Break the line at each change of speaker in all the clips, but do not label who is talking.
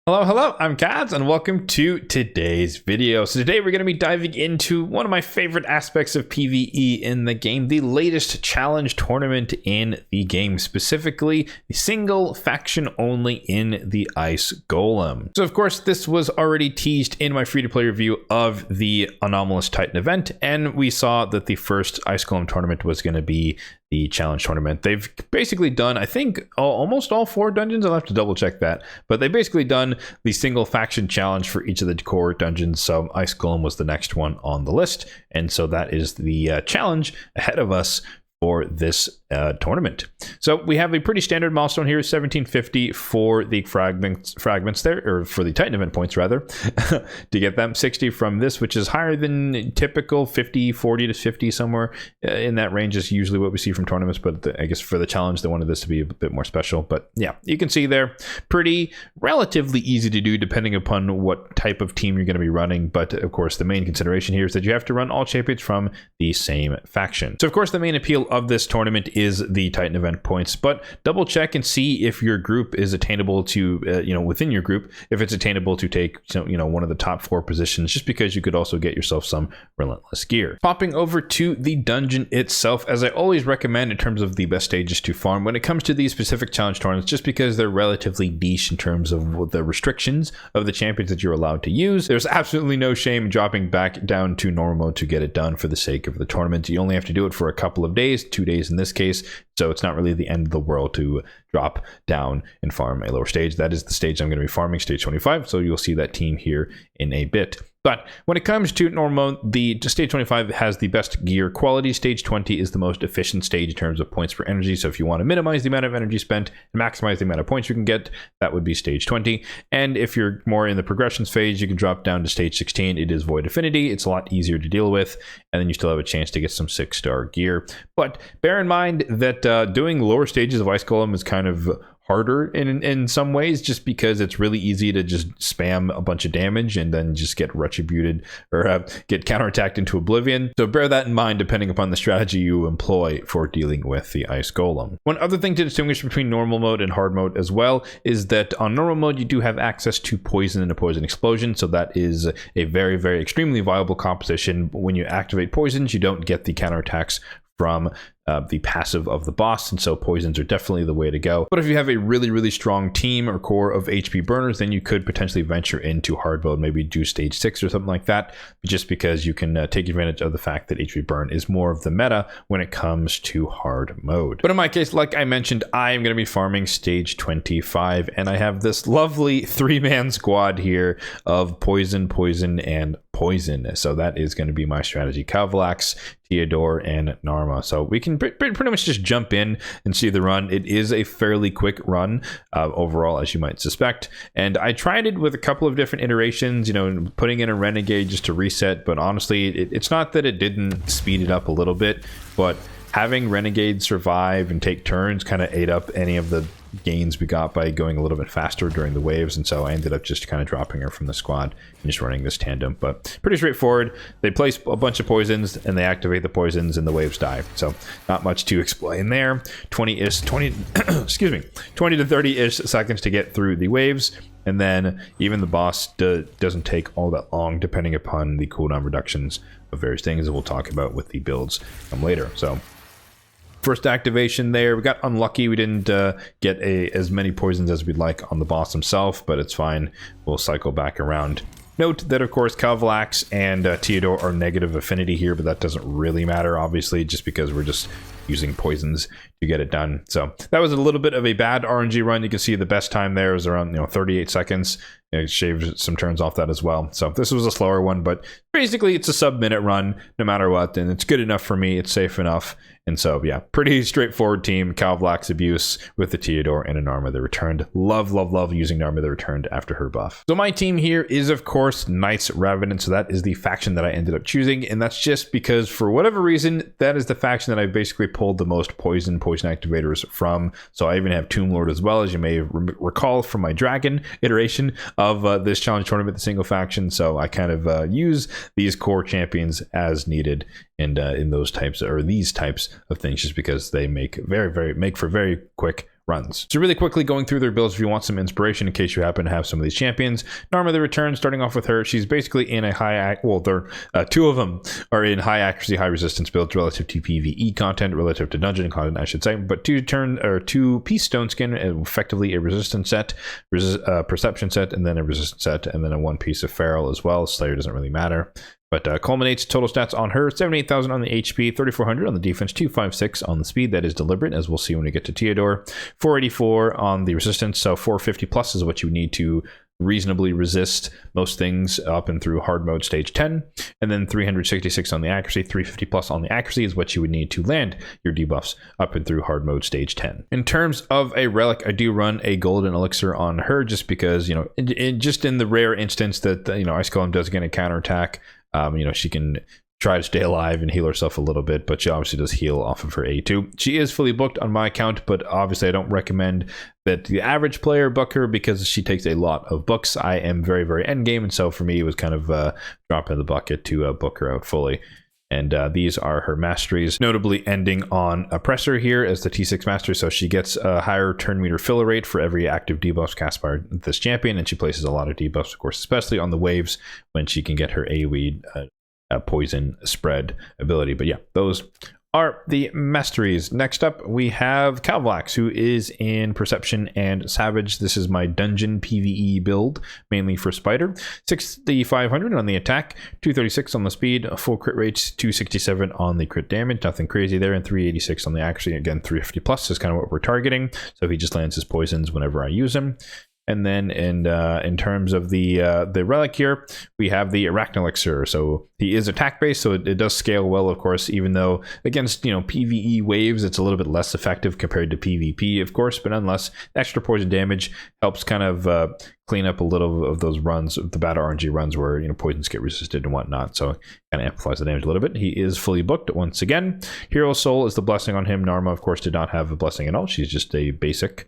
Hello, I'm Kads, and welcome to today's video. So today we're going to be diving into one of my favorite aspects of PvE in the game, the latest challenge tournament in the game, specifically the single faction only in the Ice Golem. So of course, this was already teased in my free-to-play review of the Anomalous Titan event, and we saw that the first Ice Golem tournament was going to be the challenge tournament. They've basically done, I think, almost all 4 dungeons. I'll have to double check that, but they basically done the single faction challenge for each of the core dungeons. So Ice Golem was the next one on the list, and so that is the challenge ahead of us for this tournament. So we have a pretty standard milestone here, 1750 for the fragments there, or for the Titan event points rather, to get them. 60 from this, which is higher than typical. 40 to 50 somewhere in that range is usually what we see from tournaments, but I guess for the challenge they wanted this to be a bit more special. But yeah, you can see there, pretty relatively easy to do depending upon what type of team you're going to be running. But of course the main consideration here is that you have to run all champions from the same faction. So of course the main appeal of this tournament is the Titan event points, but double check and see if your group is attainable to within your group, if it's attainable to take one of the top 4 positions, just because you could also get yourself some relentless gear. Popping over to the dungeon itself, as I always recommend in terms of the best stages to farm when it comes to these specific challenge tournaments, just because they're relatively niche in terms of the restrictions of the champions that you're allowed to use. There's absolutely no shame dropping back down to normal mode to get it done for the sake of the tournament. You only have to do it for a couple of days, 2 days in this case, so it's not really the end of the world to drop down and farm a lower stage. That is the stage I'm going to be farming, stage 25, so you'll see that team here in a bit. But when it comes to normal, the stage 25 has the best gear quality. Stage 20 is the most efficient stage in terms of points per energy. So if you want to minimize the amount of energy spent and maximize the amount of points you can get, that would be stage 20. And if you're more in the progressions phase, you can drop down to stage 16. It is Void Affinity. It's a lot easier to deal with, and then you still have a chance to get some 6-star gear. But bear in mind that doing lower stages of Ice Golem is kind of harder in some ways, just because it's really easy to just spam a bunch of damage and then just get retributed or get counterattacked into oblivion. So bear that in mind depending upon the strategy you employ for dealing with the Ice Golem. One other thing to distinguish between normal mode and hard mode as well is that on normal mode you do have access to poison and a poison explosion, so that is a very, very extremely viable composition. When you activate poisons, you don't get the counterattacks from the passive of the boss, and so poisons are definitely the way to go. But if you have a really, really strong team or core of HP burners, then you could potentially venture into hard mode, maybe do stage 6 or something like that, just because you can take advantage of the fact that HP burn is more of the meta when it comes to hard mode. But in my case, like I mentioned, I am going to be farming stage 25, and I have this lovely 3-man squad here of poison, and poison. So that is going to be my strategy: Kavlax, Theodore, and Narma. So we can pretty much just jump in and see the run. It is a fairly quick run overall, as you might suspect, and I tried it with a couple of different iterations, putting in a renegade just to reset, but honestly it's not that it didn't speed it up a little bit, but having renegade survive and take turns kind of ate up any of the gains we got by going a little bit faster during the waves, and so I ended up just kind of dropping her from the squad and just running this tandem. But pretty straightforward. They place a bunch of poisons and they activate the poisons and the waves die, so not much to explain there. 20 to 30-ish seconds to get through the waves, and then even the boss doesn't take all that long depending upon the cooldown reductions of various things that we'll talk about with the builds later. So first activation there, we got unlucky. We didn't get as many poisons as we'd like on the boss himself, but it's fine. We'll cycle back around. Note that, of course, Kavlax and Theodore are negative affinity here, but that doesn't really matter, obviously, just because we're just using poisons to get it done. So that was a little bit of a bad RNG run. You can see the best time there was around 38 seconds. It shaved some turns off that as well. So this was a slower one, but basically it's a sub-minute run no matter what, and it's good enough for me. It's safe enough. And so, yeah, pretty straightforward team. Kavlax abuse with the Theodore and a Narma the Returned. Love using Narma the Returned after her buff. So my team here is, of course, Knights Revenant. So that is the faction that I ended up choosing, and that's just because for whatever reason, that is the faction that I basically pulled the most poison activators from. So I even have Tomb Lord as well, as you may recall from my Dragon iteration of this challenge tournament, the single faction. So I kind of use these core champions as needed, and in those types or these types of things, just because they make for very quick runs. So really quickly going through their builds if you want some inspiration in case you happen to have some of these champions. Narma the Return, starting off with her, she's basically in a two of them are in high accuracy, high resistance builds relative to PvE content, relative to dungeon content, I should say. But two piece stone skin, effectively a resistance set, perception set, and then a resistance set, and then a one piece of feral as well. Slayer doesn't really matter. But culminates total stats on her: 78,000 on the HP, 3,400 on the defense, 256 on the speed. That is deliberate, as we'll see when we get to Theodore. 484 on the resistance, so 450 plus is what you need to reasonably resist most things up and through hard mode stage 10. And then 366 on the accuracy, 350 plus on the accuracy is what you would need to land your debuffs up and through hard mode stage 10. In terms of a relic, I do run a golden elixir on her just because, you know, just in the rare instance that, you know, Ice Golem does get a counterattack. You know, she can try to stay alive and heal herself a little bit, but she obviously does heal off of her A2. She is fully booked on my account, but obviously I don't recommend that the average player book her because she takes a lot of books. I am very, very endgame, and so for me it was kind of drop in the bucket to book her out fully. And these are her masteries, notably ending on Oppressor here as the T6 mastery. So she gets a higher turn meter filler rate for every active debuff cast by this champion, and she places a lot of debuffs, of course, especially on the waves when she can get her AoE poison spread ability. But yeah, those are the masteries. Next up, we have Calvlax, who is in Perception and Savage. This is my dungeon PvE build, mainly for Spider. 6,500 on the attack, 236 on the speed, full crit rates, 267 on the crit damage. Nothing crazy there, and 386 on the accuracy. Again, 350 plus is kind of what we're targeting. So he just lands his poisons whenever I use him. And then in terms of the relic here, we have the Arachne Elixir. So he is attack based, so it does scale well, of course, even though against, you know, PvE waves, it's a little bit less effective compared to PvP, of course, but nonetheless, extra poison damage helps kind of clean up a little of those runs, the bad RNG runs where, you know, poisons get resisted and whatnot. So kind of amplifies the damage a little bit. He is fully booked once again. Hero Soul is the blessing on him. Narma, of course, did not have a blessing at all. She's just a basic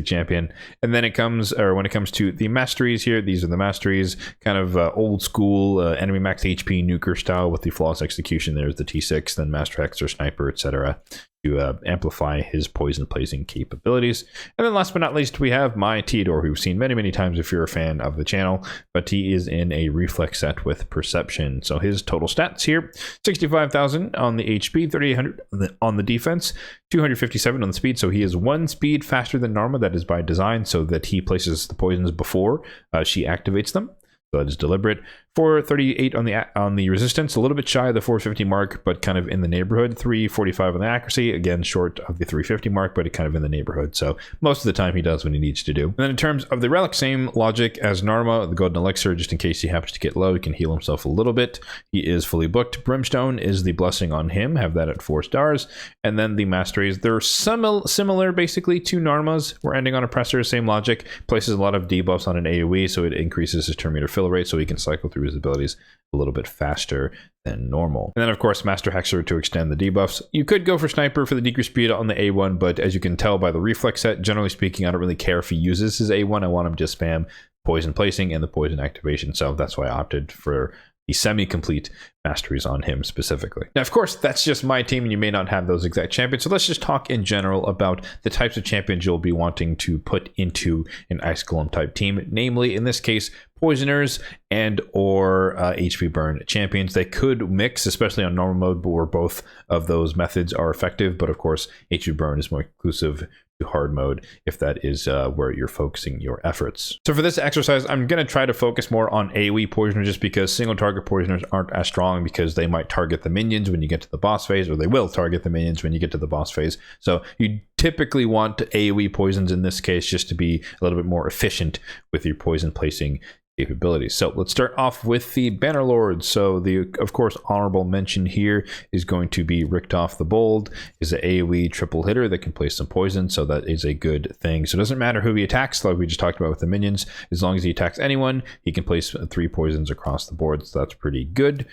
champion. And then when it comes to the masteries here, these are the masteries, kind of old school enemy max HP nuker style with the flawless execution. There's the T6, then Master Hexer, Sniper, etc. to amplify his poison placing capabilities. And then last but not least, we have my Theodore, who we've seen many, many times if you're a fan of the channel, but he is in a reflex set with Perception. So his total stats here: 65,000 on the HP, 3,800 on the defense, 257 on the speed. So he is one speed faster than Narma. That is by design, so that he places the poisons before she activates them. So that is deliberate. 438 on the resistance, a little bit shy of the 450 mark, but kind of in the neighborhood. 345 on the accuracy, again short of the 350 mark, but kind of in the neighborhood. So most of the time he does what he needs to do. And then in terms of the relic, same logic as Narma, the golden elixir, just in case he happens to get low, he can heal himself a little bit. He is fully booked. Brimstone is the blessing on him, have that at 4 stars. And then the masteries, they're similar basically to Narma's. We're ending on Oppressor, same logic, places a lot of debuffs on an AoE, so it increases his turn meter fill rate, so he can cycle through his abilities a little bit faster than normal. And then of course Master Hexer to extend the debuffs. You could go for Sniper for the decreased speed on the A1, but as you can tell by the reflex set, generally speaking, I don't really care if he uses his A1. I want him to spam poison placing and the poison activation, so that's why I opted for the semi-complete masteries on him specifically. Now, of course, that's just my team, and you may not have those exact champions. So let's just talk in general about the types of champions you'll be wanting to put into an Ice Golem type team. Namely, in this case, poisoners and or HP burn champions. They could mix, especially on normal mode, where both of those methods are effective. But of course, HP burn is more inclusive to hard mode if that is where you're focusing your efforts. So for this exercise, I'm going to try to focus more on AoE poisoners, just because single target poisoners aren't as strong, because they might target the minions when you get to the boss phase, or they will target the minions when you get to the boss phase. So you typically want AoE poisons in this case just to be a little bit more efficient with your poison placing capabilities. So let's start off with the Bannerlord. So the, of course, honorable mention here is going to be Richtof the Bold, is an AoE triple hitter that can place some poison, so that is a good thing. So it doesn't matter who he attacks, like we just talked about with the minions. As long as he attacks anyone, he can place 3 poisons across the board, so that's pretty good.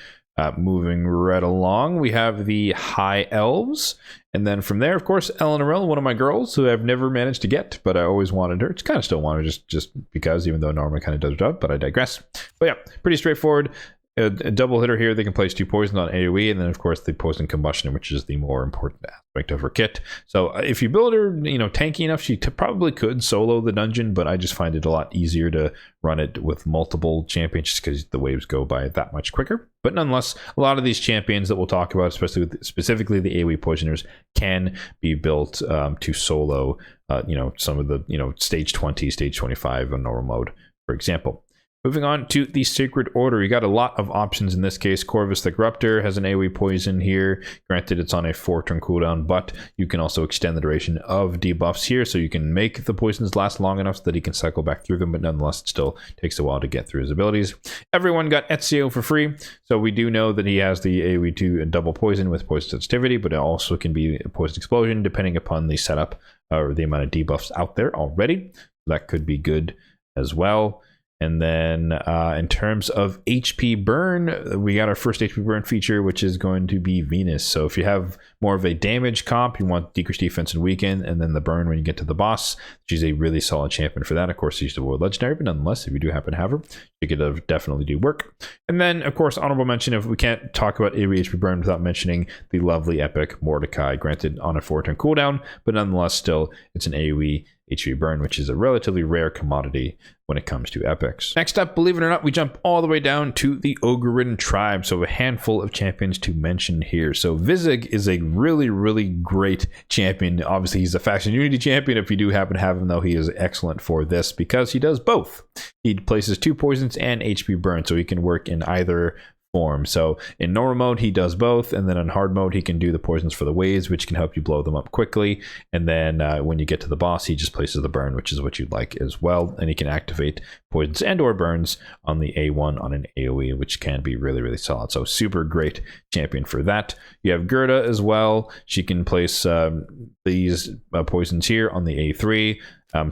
Moving right along, we have the High Elves, and then from there, of course, Eleanorel, one of my girls who I've never managed to get, but I always wanted her. It's kind of still want her just because, even though Norma kind of does her job, but I digress. But yeah, pretty straightforward. a double hitter here. They can place 2 poisons on AoE, and then of course the poison combustion, which is the more important aspect of her kit. So if you build her, tanky enough, she probably could solo the dungeon, but I just find it a lot easier to run it with multiple champions just because the waves go by that much quicker. But nonetheless, a lot of these champions that we'll talk about, specifically the AoE poisoners, can be built to solo some of the stage 20, stage 25 on normal mode, for example. Moving on to the Sacred Order, you got a lot of options in this case. Corvus the Corruptor has an AoE poison here. Granted, it's on a 4-turn cooldown, but you can also extend the duration of debuffs here, so you can make the poisons last long enough so that he can cycle back through them, but nonetheless, it still takes a while to get through his abilities. Everyone got Ezio for free, so we do know that he has the AoE 2 double poison with poison sensitivity, but it also can be a poison explosion depending upon the setup or the amount of debuffs out there already. That could be good as well. And then in terms of HP burn, we got our first HP burn feature, which is going to be Venus. So if you have more of a damage comp, you want decreased defense and weaken, and then the burn when you get to the boss. She's a really solid champion for that. Of course, she's the world legendary, but nonetheless, if you do happen to have her, she could definitely do work. And then, of course, honorable mention, if we can't talk about AoE HP burn without mentioning the lovely epic Mordecai, granted on a 4-turn cooldown, but nonetheless, still, it's an AoE HP burn, which is a relatively rare commodity when it comes to epics. Next up, believe it or not, we jump all the way down to the Ogre-ridden tribe, so a handful of champions to mention here. So Vizig is a really, really great champion. Obviously, he's a faction unity champion. If you do happen to have him, though, he is excellent for this because he does both. He places 2 poisons and HP burn, so he can work in either form. So in normal mode, he does both, and then in hard mode, he can do the poisons for the waves, which can help you blow them up quickly. And then when you get to the boss, he just places the burn, which is what you'd like as well. And he can activate poisons and or burns on the A1 on an AoE, which can be really, really solid. So super great champion for that. You have Gerda as well. She can place these poisons here on the A3.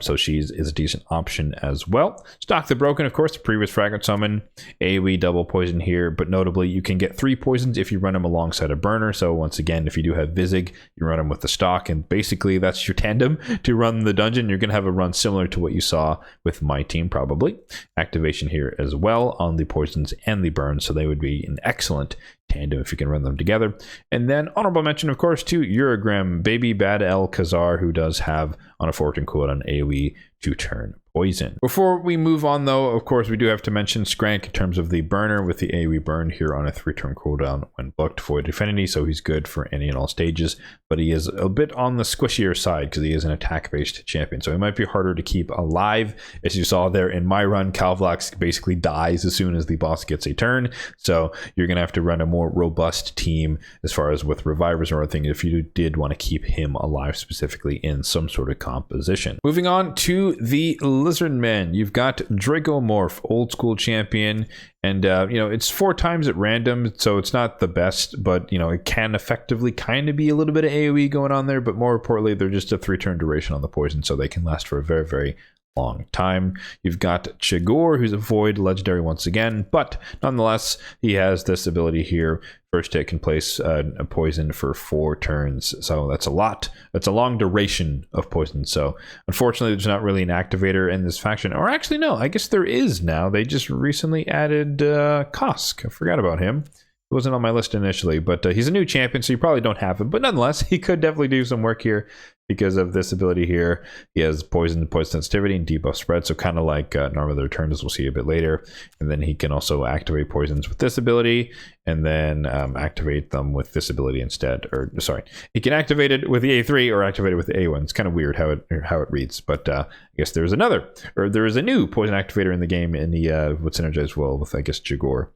So she is a decent option as well. Stock the Broken, of course, the previous Fragment Summon, AoE double poison here, but notably you can get 3 poisons if you run them alongside a burner. So once again, if you do have Vizig, you run them with the stock, and basically that's your tandem to run the dungeon. You're going to have a run similar to what you saw with my team, probably. Activation here as well on the poisons and the burns, so they would be an excellent tandem if you can run them together. And then honorable mention, of course, to Uragram, Baby Bad El Khazar, who does have on a 4-turn cooldown AoE 2-turn poison. Before we move on, though, of course, we do have to mention Skrank in terms of the burner with the AoE burn here on a 3-turn cooldown when booked Void Affinity, so he's good for any and all stages, but he is a bit on the squishier side because he is an attack-based champion, so he might be harder to keep alive. As you saw there in my run, Calvlax basically dies as soon as the boss gets a turn, so you're going to have to run a more robust team as far as with revivers or other things if you did want to keep him alive specifically in some sort of composition. Moving on to the Lizardmen, you've got Dracomorph, old school champion, and it's 4 times at random, so it's not the best, but it can effectively kind of be a little bit of AoE going on there, but more importantly, they're just a 3-turn duration on the poison, so they can last for a very, very long time. You've got Chigor, who's a Void legendary once again, but nonetheless, he has this ability here. First hit can place a poison for 4 turns, so that's a lot. That's a long duration of poison, so unfortunately there's not really an activator in this faction. Or actually no, I guess there is now. They just recently added Kosk. I forgot about him. It wasn't on my list initially, but he's a new champion, so you probably don't have him. But nonetheless, he could definitely do some work here because of this ability here. He has poison sensitivity, and debuff spread, so kind of like Norma the Returned, as we'll see a bit later. And then he can also activate poisons with this ability, and then activate them with this ability instead. Or sorry, he can activate it with the A3 or activate it with the A1. It's kind of weird how it reads, but I guess there is a new poison activator in the game in the with synergized well with, I guess, Jigor.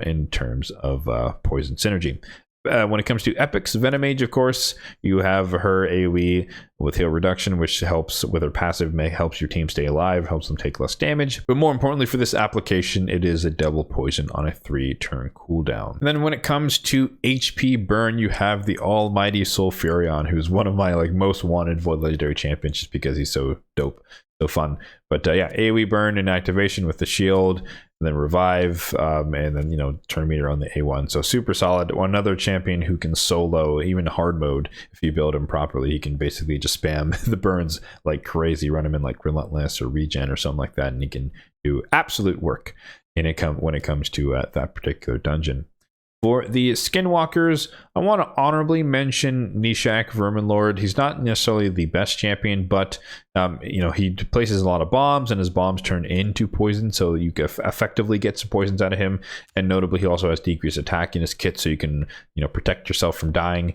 In terms of poison synergy. When it comes to epics, Venomage, of course, you have her AoE with heal reduction, which helps with her passive, helps your team stay alive, helps them take less damage. But more importantly for this application, it is a double poison on a 3-turn cooldown. And then when it comes to HP burn, you have the almighty Sulfurion, who's one of my most wanted Void legendary champions just because he's so dope, so fun. But yeah, AoE burn and activation with the shield, and then revive, and then turn meter on the A1. So super solid. One other champion who can solo even hard mode if you build him properly. He can basically just spam the burns like crazy, run him in like Relentless or Regen or something like that, and he can do absolute work. when it comes to that particular dungeon. For the Skinwalkers, I want to honorably mention Nishak Verminlord. He's not necessarily the best champion, but he places a lot of bombs, and his bombs turn into poison, so you can effectively get some poisons out of him. And notably, he also has decreased attack in his kit, so you can protect yourself from dying.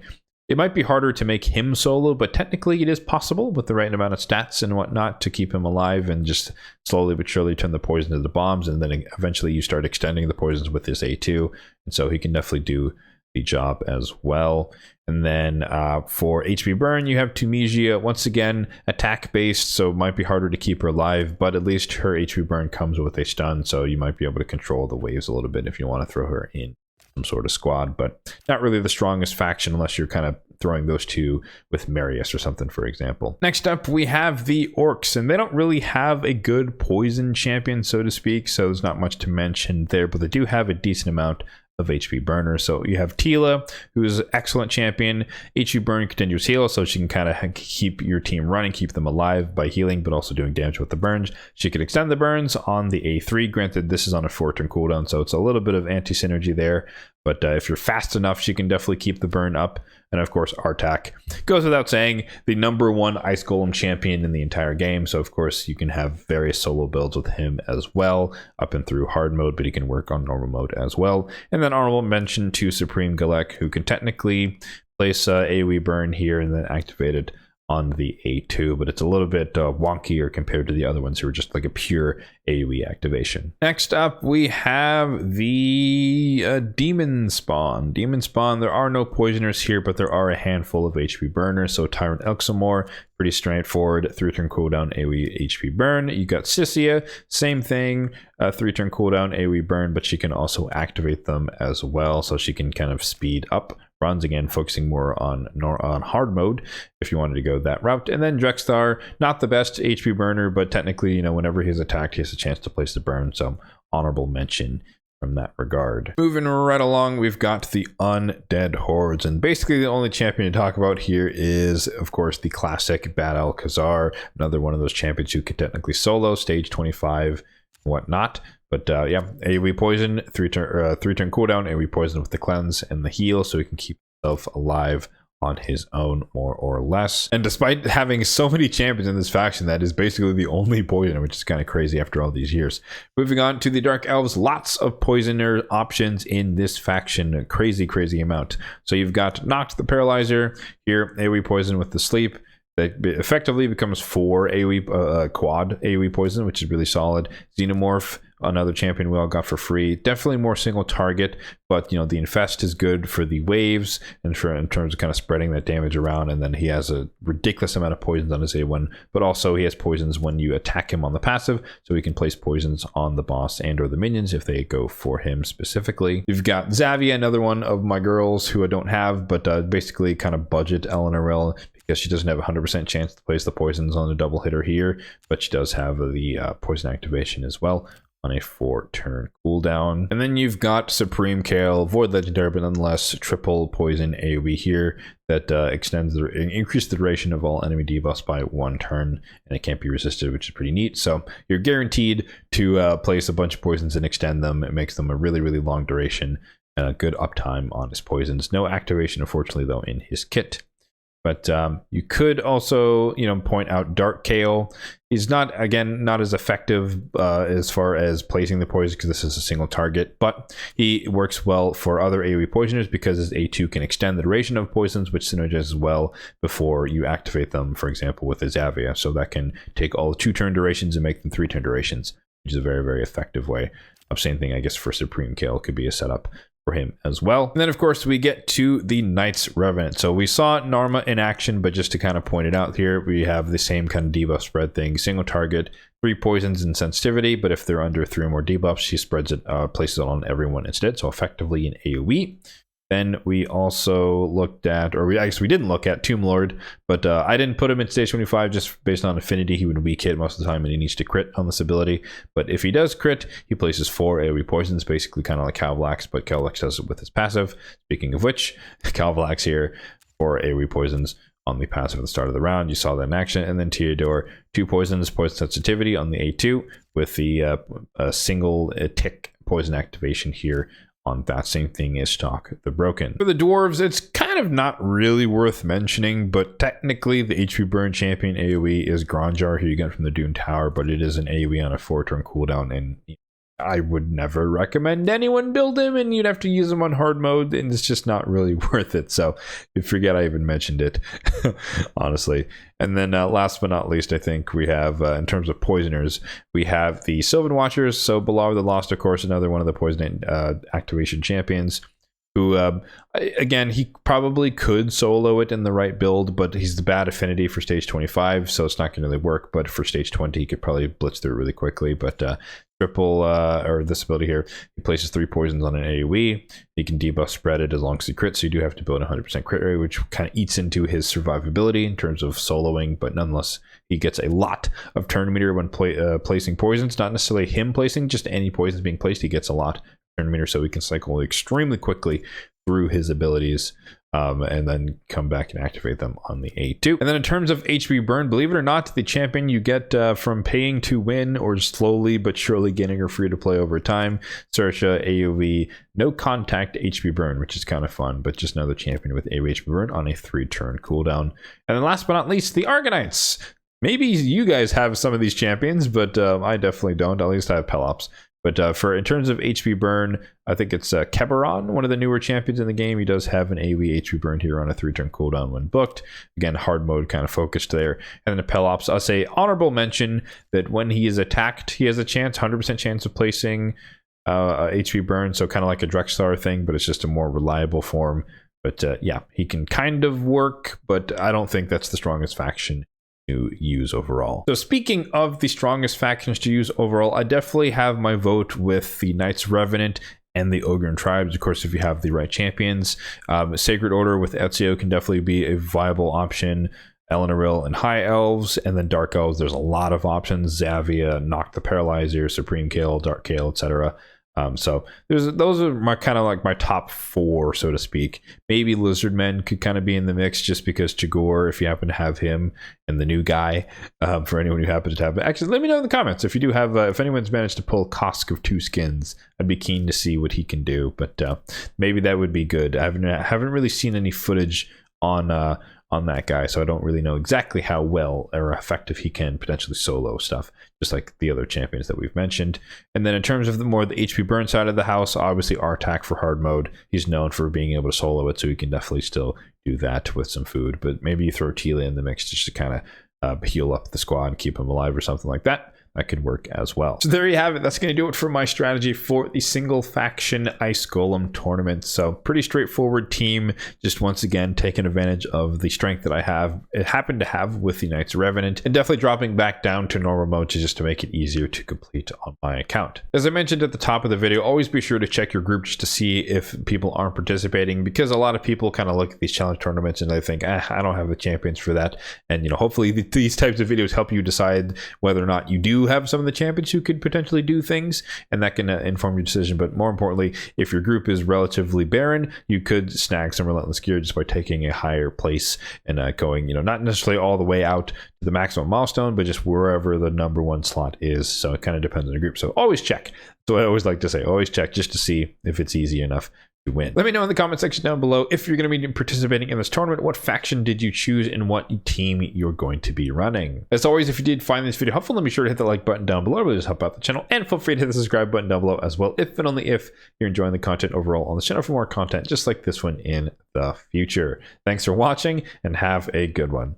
It might be harder to make him solo, but technically it is possible with the right amount of stats and whatnot to keep him alive and just slowly but surely turn the poison into bombs, and then eventually you start extending the poisons with his A2, and so he can definitely do the job as well. And then for HP burn, you have Tunisia, once again attack based, so it might be harder to keep her alive, but at least her HP burn comes with a stun, so you might be able to control the waves a little bit if you want to throw her in some sort of squad, but not really the strongest faction unless you're kind of throwing those two with Marius or something, for example. Next up, we have the Orcs, and they don't really have a good poison champion, so to speak, so there's not much to mention there, but they do have a decent amount of HP burner. So you have Tila, who's an excellent champion. HP burn continuous heal, so she can kind of keep your team running, keep them alive by healing, but also doing damage with the burns. She can extend the burns on the A3. Granted, this is on a 4-turn cooldown, so it's a little bit of anti-synergy there. But if you're fast enough, she can definitely keep the burn up. And of course, Artak goes without saying, the #1 Ice Golem champion in the entire game. So of course, you can have various solo builds with him as well, up and through hard mode, but he can work on normal mode as well. And then honorable mention to Supreme Galek, who can technically place AoE burn here and then activate it on the A2, but it's a little bit wonkier compared to the other ones who are just like a pure AoE activation. Next up, we have the Demon Spawn. Demon Spawn, there are no poisoners here, but there are a handful of HP burners. So Tyrant Elxamor, pretty straightforward, 3-turn cooldown AoE HP burn. You got Sissia, same thing, 3-turn cooldown AoE burn, but she can also activate them as well, so she can kind of speed up runs, again focusing more on hard mode if you wanted to go that route. And then Drexthar, not the best HP burner, but technically, whenever he's attacked, he has a chance to place the burn, so honorable mention from that regard. Moving right along, we've got the Undead Hordes, and basically the only champion to talk about here is, of course, the classic Bad Alcazar, another one of those champions who could technically solo, stage 25, whatnot. But yeah, AoE poison, 3-turn cooldown, AoE poison with the cleanse and the heal, so he can keep himself alive on his own, more or less. And despite having so many champions in this faction, that is basically the only poisoner, which is kind of crazy after all these years. Moving on to the Dark Elves, lots of poisoner options in this faction, a crazy amount. So you've got Noct the Paralyzer here, AoE poison with the sleep. That effectively becomes 4 AoE quad AoE poison, which is really solid. Xenomorph, another champion we all got for free. Definitely more single target, but the Infest is good for the waves and in terms of kind of spreading that damage around. And then he has a ridiculous amount of poisons on his A1, but also he has poisons when you attack him on the passive, so he can place poisons on the boss and or the minions if they go for him specifically. You've got Zavia, another one of my girls who I don't have, but basically kind of budget LNRL, because she doesn't have a 100% chance to place the poisons on a double hitter here, but she does have the poison activation as well on a 4-turn cooldown. And then you've got Supreme Kale, Void Legendary, but nonetheless triple poison AoE here that increases the duration of all enemy debuffs by 1 turn, and it can't be resisted, which is pretty neat. So you're guaranteed to place a bunch of poisons and extend them. It makes them a really long duration and a good uptime on his poisons. No activation, unfortunately, though, in his kit. But you could also, point out Dark Kale. He's not as effective as far as placing the poison, because this is a single target, but he works well for other AoE poisoners because his A2 can extend the duration of poisons, which synergizes well before you activate them, for example, with his Zavia. So that can take all 2-turn durations and make them 3-turn durations, which is a very effective way. Same thing, I guess, for Supreme Kale could be a setup for him as well. And then of course we get to the Knights Revenant. So we saw Narma in action, but just to kind of point it out here, we have the same kind of debuff spread thing, single target, 3 poisons and sensitivity, but if they're under 3 or more debuffs, she spreads it, places it on everyone instead, so effectively an AoE. Then we also looked at, I guess we didn't look at Tomb Lord, but I didn't put him in stage 25 just based on affinity. He would weak hit most of the time and he needs to crit on this ability. But if he does crit, he places 4 AoE poisons, basically kind of like Calvalax, but Calvalax does it with his passive. Speaking of which, Calvalax here, 4 AoE poisons on the passive at the start of the round. You saw that in action. And then Teodor, 2 poisons, poison sensitivity on the A2 with the single tick poison activation here on that same thing as Stock the Broken. For the dwarves, it's kind of not really worth mentioning, but technically the HP burn champion AoE is Gronjar, who you get from the Dune Tower, but it is an AoE on a 4-turn cooldown, and I would never recommend anyone build him, and you'd have to use him on hard mode, and it's just not really worth it. So you forget I even mentioned it, honestly. And then last but not least, I think we have, in terms of poisoners, we have the Sylvan Watchers. So Balar the Lost, of course, another one of the poison activation champions, who, again, he probably could solo it in the right build, but he's the bad affinity for stage 25, so it's not going to really work. But for stage 20, he could probably blitz through it really quickly. But triple, or this ability here, he places 3 poisons on an AoE. He can debuff spread it as long as he crits, so you do have to build a 100% crit rate, which kind of eats into his survivability in terms of soloing, but nonetheless, he gets a lot of turn meter when placing poisons. Not necessarily him placing, just any poisons being placed, he gets a lot turn meter, so he can cycle extremely quickly through his abilities, and then come back and activate them on the A2. And then in terms of HP burn, believe it or not, the champion you get from paying to win or slowly but surely getting her free to play over time, Sersha AoV, no contact HP burn, which is kind of fun, but just another champion with AoV HP burn on a 3-turn cooldown. And then last but not least, the Argonauts. Maybe you guys have some of these champions, but I definitely don't. At least I have Pelops. But in terms of HP burn, I think it's Keberon, one of the newer champions in the game. He does have an AoE HP burn here on a 3-turn cooldown when booked. Again, hard mode kind of focused there. And then the Pelops, I'll say honorable mention that when he is attacked, he has a chance, 100% chance of placing HP burn. So kind of like a Drexlar thing, but it's just a more reliable form. But yeah, he can kind of work, but I don't think that's the strongest faction to use overall. So speaking of the strongest factions to use overall, I definitely have my vote with the Knights Revenant and the Ogre and Tribes, of course, if you have the right champions. Sacred Order with Ezio can definitely be a viable option. Elenaril and High Elves, and then Dark Elves, there's a lot of options. Zavia, Noct the Paralyzer, Supreme Kale, Dark Kale, etc. So those are my kind of like my top 4, so to speak. Maybe Lizardmen could kind of be in the mix just because Chagor, if you happen to have him, and the new guy, for anyone who happens to have it. Actually, let me know in the comments if you do have, if anyone's managed to pull Kosk of 2 skins. I'd be keen to see what he can do, but maybe that would be good. I haven't really seen any footage on that guy, so I don't really know exactly how well or effective he can potentially solo stuff, just like the other champions that we've mentioned. And then in terms of the HP burn side of the house, obviously Artak for hard mode. He's known for being able to solo it, so he can definitely still do that with some food. But maybe you throw Tila in the mix just to kind of heal up the squad and keep him alive or something like that. That could work as well. So there you have it. That's going to do it for my strategy for the single faction Ice Golem tournament. So pretty straightforward team. Just once again, taking advantage of the strength that I happen to have with the Knights Revenant, and definitely dropping back down to normal mode just to make it easier to complete on my account. As I mentioned at the top of the video, always be sure to check your group just to see if people aren't participating, because a lot of people kind of look at these challenge tournaments and they think, I don't have the champions for that. And hopefully these types of videos help you decide whether or not you do have some of the champions who could potentially do things, and that can inform your decision. But more importantly, if your group is relatively barren, you could snag some Relentless Gear just by taking a higher place and going, not necessarily all the way out to the maximum milestone, but just wherever the #1 slot is. So it kind of depends on the group. So always check. So I always like to say, always check just to see if it's easy enough to win. Let me know in the comment section down below if you're going to be participating in this tournament. What faction did you choose and what team you're going to be running? As always, if you did find this video helpful, let me sure to hit the like button down below. It really just help out the channel, and feel free to hit the subscribe button down below as well, if and only if you're enjoying the content overall on the channel for more content just like this one in the future. Thanks for watching and have a good one.